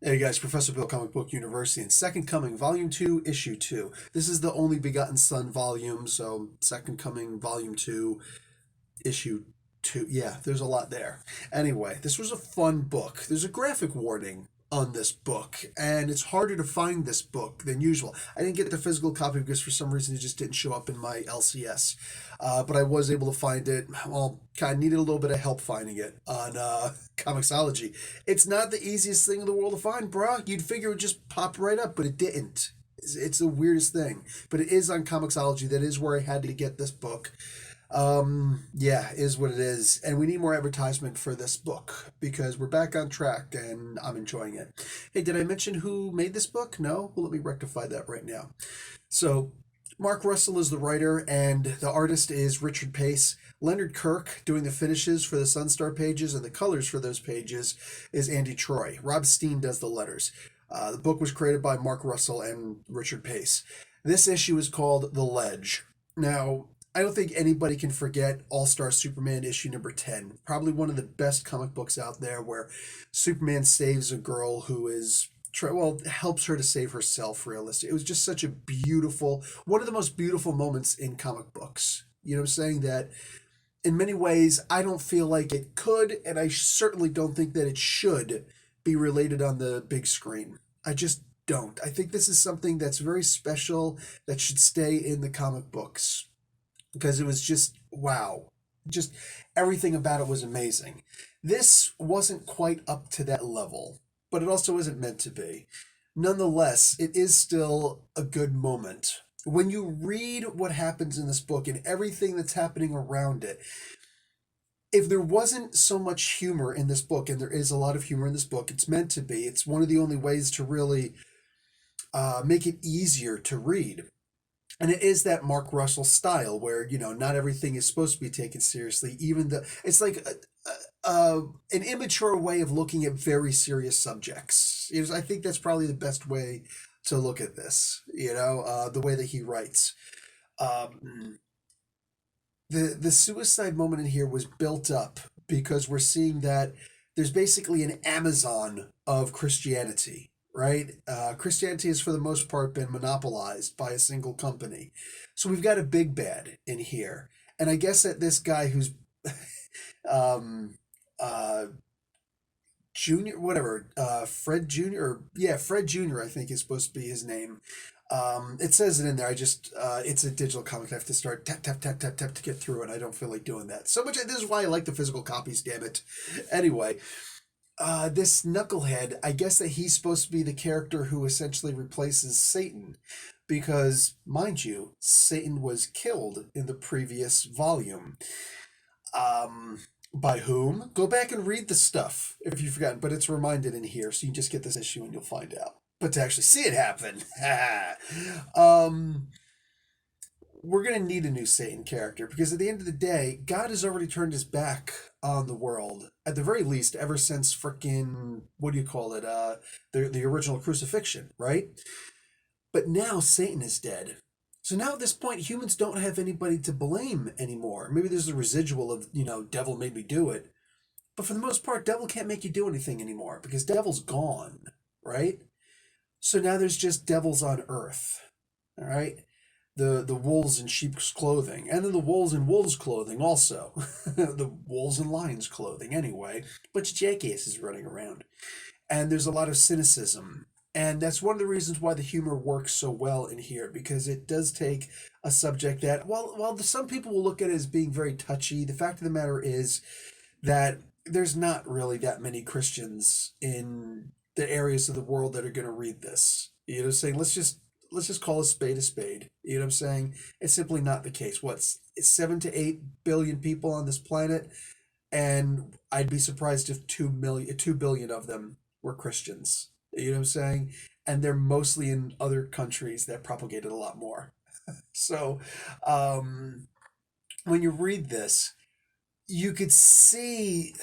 Hey guys, Professor Bill, Comic Book University, and Second Coming, Volume 2, Issue 2. This is the only Begotten Son volume, so Second Coming, Volume 2, Issue 2. Yeah, there's a lot there. Anyway, this was a fun book. There's a graphic warning on this book, and it's harder to find this book than usual. I didn't get the physical copy because for some reason it just didn't show up in my LCS. But I was able to find it. Well, kind of needed a little bit of help finding it on Comixology. It's not the easiest thing in the world to find, bruh. You'd figure it would just pop right up, but it didn't. It's the weirdest thing. But it is on Comixology. That is where I had to get this book. Yeah, is what it is. And we need more advertisement for this book because we're back on track and I'm enjoying it. Hey, did I mention who made this book? No? Well, let me rectify that right now. So, Mark Russell is the writer and the artist is Richard Pace. Leonard Kirk doing the finishes for the Sunstar pages and the colors for those pages is Andy Troy. Rob Steen does the letters. The book was created by Mark Russell and Richard Pace. This issue is called The Ledge. Now, I don't think anybody can forget All Star Superman issue number 10. Probably one of the best comic books out there where Superman saves a girl who is, well, helps her to save herself, realistically. It was just such a beautiful, one of the most beautiful moments in comic books. You know what I'm saying? That in many ways, I don't feel like it could, and I certainly don't think that it should be related on the big screen. I just don't. I think this is something that's very special that should stay in the comic books because it was just wow. Just everything about it was amazing. This wasn't quite up to that level, but it also isn't meant to be. Nonetheless, it is still a good moment. When you read what happens in this book and everything that's happening around it, if there wasn't so much humor in this book, and there is a lot of humor in this book, it's meant to be. It's one of the only ways to really make it easier to read. And it is that Mark Russell style where, not everything is supposed to be taken seriously. Even it's like an immature way of looking at very serious subjects. I think that's probably the best way to look at this, the way that he writes. Um, the suicide moment in here was built up because we're seeing that there's basically an Amazon of Christianity, right? Christianity has for the most part been monopolized by a single company. So we've got a big bad in here. And I guess that this guy who's um, uh, Junior, whatever, Fred Junior, Fred Junior, I think is supposed to be his name. It says it in there. It's a digital comic. I have to start tap tap tap tap tap to get through it. I don't feel like doing that so much. This is why I like the physical copies. Damn it. Anyway, this knucklehead, I guess that he's supposed to be the character who essentially replaces Satan, because mind you, Satan was killed in the previous volume. Um, by whom? Go back and read the stuff if you've forgotten, but it's reminded in here, so you just get this issue and you'll find out. But to actually see it happen, um, we're gonna need a new Satan character because at the end of the day, God has already turned his back on the world. At the very least, ever since frickin' what do you call it? The original crucifixion, right? But now Satan is dead. So now at this point, humans don't have anybody to blame anymore. Maybe there's a residual of, devil made me do it. But for the most part, devil can't make you do anything anymore because devil's gone, right? So now there's just devils on earth, all right? The wolves in sheep's clothing, and then the wolves in wolves' clothing also. The wolves in lions' clothing, anyway. Bunch of jackasses running around. And there's a lot of cynicism. And that's one of the reasons why the humor works so well in here, because it does take a subject that, while some people will look at it as being very touchy, the fact of the matter is that there's not really that many Christians in the areas of the world that are going to read this. Saying let's just call a spade a spade. You know what I'm saying? It's simply not the case. It's 7 to 8 billion people on this planet, and I'd be surprised if 2 billion of them were Christians. You know what I'm saying? And they're mostly in other countries that propagate it a lot more. So, um, when you read this, you could see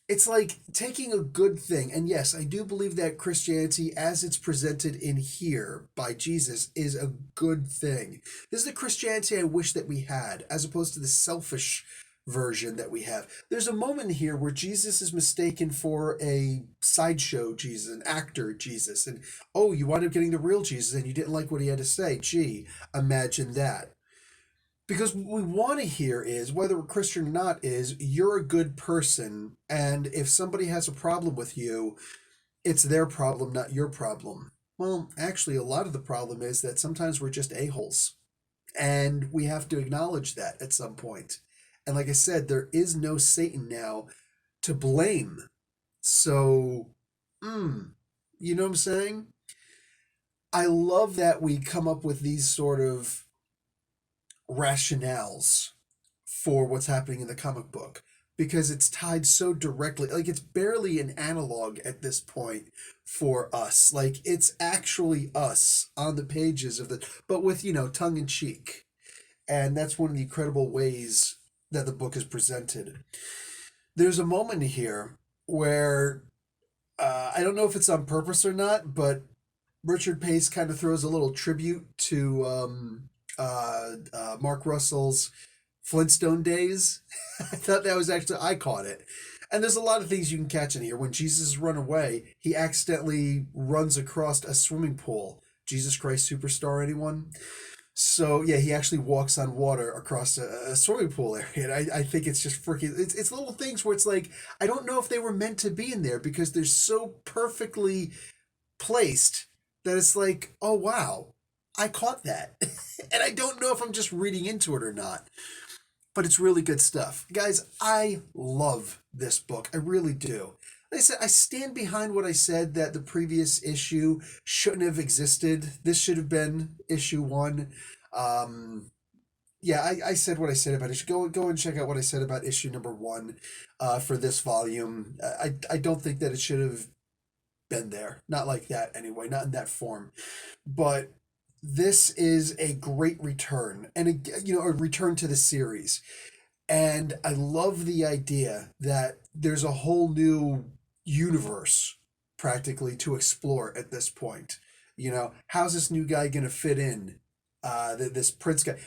it's like taking a good thing. And yes, I do believe that Christianity, as it's presented in here by Jesus, is a good thing. This is the Christianity I wish that we had, as opposed to the selfish version that we have. There's a moment here where Jesus is mistaken for a sideshow Jesus, an actor Jesus, and oh, you wound up getting the real Jesus and you didn't like what he had to say. Gee, imagine that. Because what we want to hear is, whether we're Christian or not, is you're a good person, and if somebody has a problem with you, it's their problem, not your problem. Well, actually, a lot of the problem is that sometimes we're just a-holes, and we have to acknowledge that at some point. And like I said, there is no Satan now to blame. So, you know what I'm saying? I love that we come up with these sort of rationales for what's happening in the comic book because it's tied so directly, like it's barely an analog at this point for us, like it's actually us on the pages of the, but with, tongue in cheek. And that's one of the incredible ways that the book is presented. There's a moment here where I don't know if it's on purpose or not, but Richard Pace kind of throws a little tribute to Mark Russell's Flintstone days. I thought that was actually, I caught it. And there's a lot of things you can catch in here. When Jesus run away, he accidentally runs across a swimming pool. Jesus Christ Superstar, anyone? So yeah, he actually walks on water across a swimming pool area. And I think it's just freaking, it's little things where it's like, I don't know if they were meant to be in there because they're so perfectly placed that it's like, oh wow, I caught that. And I don't know if I'm just reading into it or not. But it's really good stuff. Guys, I love this book. I really do. Like I said, I stand behind what I said that the previous issue shouldn't have existed. This should have been issue 1. Yeah, I said what I said about it. Go and check out what I said about issue number 1 for this volume. I don't think that it should have been there. Not like that anyway, not in that form. But this is a great return and a return to the series. And I love the idea that there's a whole new universe practically to explore at this point. How's this new guy going to fit in? This prince guy.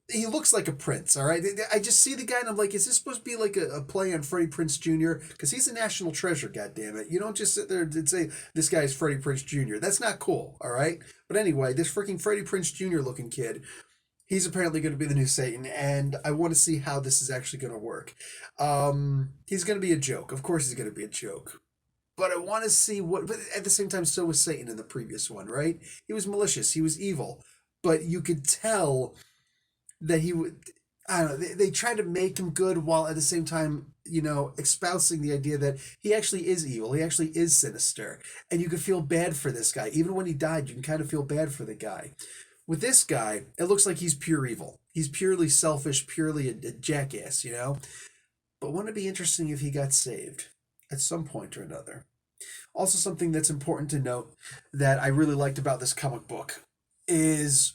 He looks like a prince, all right? I just see the guy and I'm like, is this supposed to be like a play on Freddie Prinze Jr.? Because he's a national treasure, goddammit. You don't just sit there and say, this guy's Freddie Prinze Jr. That's not cool, all right? But anyway, this freaking Freddie Prinze Jr. looking kid, he's apparently going to be the new Satan, and I want to see how this is actually going to work. He's going to be a joke. Of course he's going to be a joke. But I want to see what... But at the same time, so was Satan in the previous one, right? He was malicious. He was evil. But you could tell that he would, I don't know, they tried to make him good while at the same time, espousing the idea that he actually is evil. He actually is sinister. And you could feel bad for this guy. Even when he died, you can kind of feel bad for the guy. With this guy, it looks like he's pure evil. He's purely selfish, purely a jackass, But wouldn't it be interesting if he got saved at some point or another? Also, something that's important to note that I really liked about this comic book is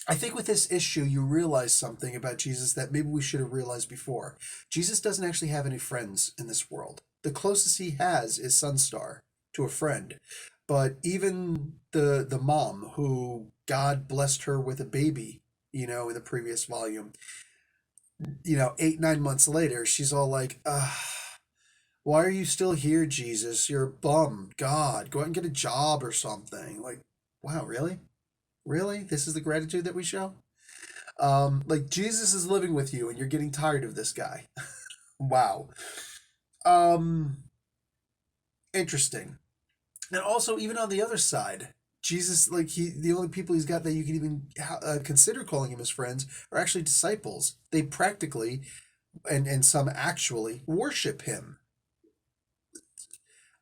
I think with this issue, you realize something about Jesus that maybe we should have realized before. Jesus doesn't actually have any friends in this world. The closest he has is Sunstar to a friend. But even the mom, who God blessed her with a baby, in the previous volume, 8, 9 months later, she's all like, why are you still here, Jesus? You're a bum. God, go out and get a job or something. Like, wow, really? Really? This is the gratitude that we show? Like Jesus is living with you and you're getting tired of this guy. Wow. Interesting. And also, even on the other side, Jesus, like the only people he's got that you can even consider calling him his friends are actually disciples. They practically, and some actually, worship him.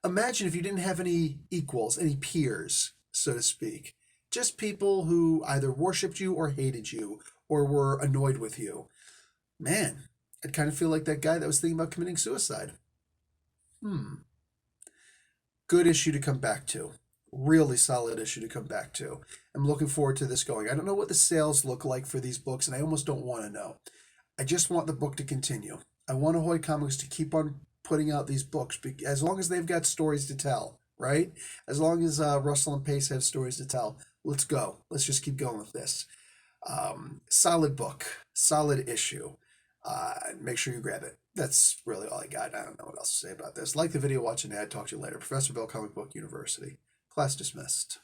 Imagine if you didn't have any equals, any peers, so to speak. Just people who either worshipped you or hated you or were annoyed with you. Man, I'd kind of feel like that guy that was thinking about committing suicide. Good issue to come back to. Really solid issue to come back to. I'm looking forward to this going. I don't know what the sales look like for these books, and I almost don't want to know. I just want the book to continue. I want Ahoy Comics to keep on putting out these books, as long as they've got stories to tell, right? As long as Russell and Pace have stories to tell. Let's go. Let's just keep going with this. Solid book. Solid issue. Make sure you grab it. That's really all I got. I don't know what else to say about this. Like the video, watch an ad. Talk to you later. Professor Bill, Comic Book University. Class dismissed.